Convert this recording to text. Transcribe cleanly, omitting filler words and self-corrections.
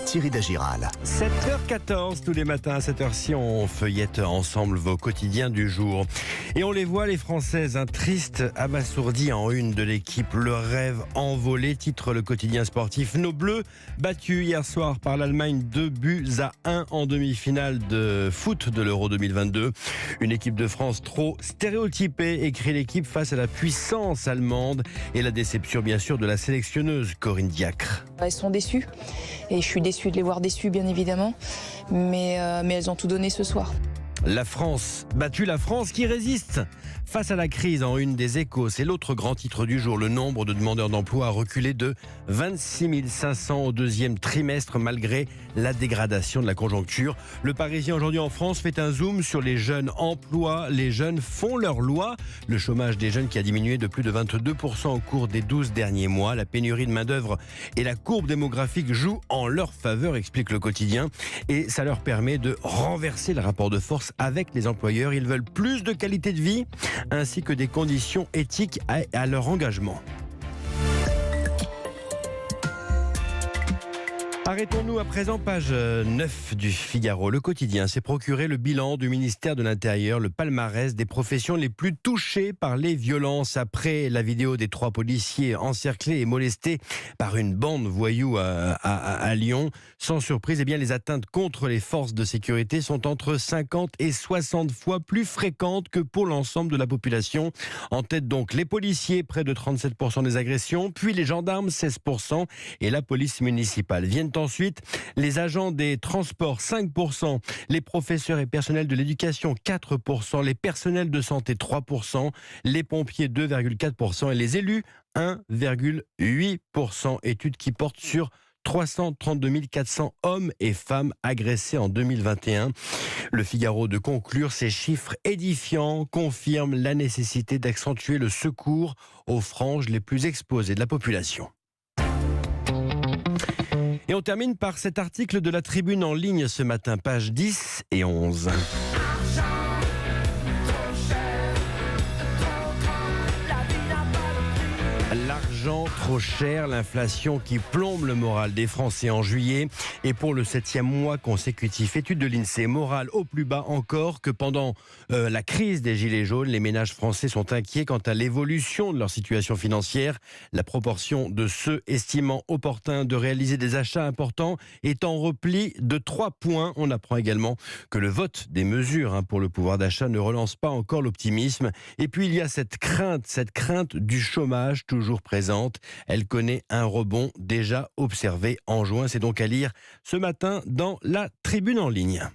Thierry Dagiral. 7h14 tous les matins à cette heure-ci, on feuillette ensemble vos quotidiens du jour. Et on les voit, les Françaises, tristes, abasourdies en une de l'équipe. Le rêve envolé, titre le quotidien sportif. Nos Bleus, battus hier soir par l'Allemagne 2-1 en demi-finale de foot de l'Euro 2022. Une équipe de France trop stéréotypée, écrit l'équipe, face à la puissance allemande et la déception bien sûr de la sélectionneuse Corinne Diacre. Elles sont déçues et je suis déçue de les voir déçues bien évidemment, mais elles ont tout donné ce soir. La France, battue, la France qui résiste face à la crise en une des Échos. C'est l'autre grand titre du jour. Le nombre de demandeurs d'emploi a reculé de 26 500 au deuxième trimestre malgré la dégradation de la conjoncture. Le Parisien aujourd'hui en France fait un zoom sur les jeunes emplois. Les jeunes font leur loi. Le chômage des jeunes qui a diminué de plus de 22% au cours des 12 derniers mois. La pénurie de main-d'œuvre et la courbe démographique jouent en leur faveur, explique le quotidien. Et ça leur permet de renverser le rapport de force avec les employeurs. Ils veulent plus de qualité de vie ainsi que des conditions éthiques à leur engagement. Arrêtons-nous à présent, page 9 du Figaro. Le quotidien s'est procuré le bilan du ministère de l'Intérieur, le palmarès des professions les plus touchées par les violences. Après la vidéo des 3 policiers encerclés et molestés par une bande voyou à Lyon, sans surprise, les atteintes contre les forces de sécurité sont entre 50 et 60 fois plus fréquentes que pour l'ensemble de la population. En tête donc les policiers, près de 37% des agressions, puis les gendarmes, 16%, et la police municipale. Viennent ensuite les agents des transports, 5%, les professeurs et personnels de l'éducation, 4%, les personnels de santé, 3%, les pompiers, 2,4% et les élus, 1,8%. Étude qui porte sur 332 400 hommes et femmes agressés en 2021. Le Figaro de conclure, ces chiffres édifiants confirment la nécessité d'accentuer le secours aux franges les plus exposées de la population. Et on termine par cet article de la Tribune en ligne ce matin, pages 10 et 11. L'argent trop cher, l'inflation qui plombe le moral des Français en juillet et pour le 7e mois consécutif. Étude de l'INSEE, moral au plus bas encore que pendant la crise des Gilets jaunes. Les ménages français sont inquiets quant à l'évolution de leur situation financière. La proportion de ceux estimant opportun de réaliser des achats importants est en repli de 3 points. On apprend également que le vote des mesures pour le pouvoir d'achat ne relance pas encore l'optimisme. Et puis il y a cette crainte du chômage toujours présente. Elle connaît un rebond déjà observé en juin. C'est donc à lire ce matin dans la Tribune en ligne.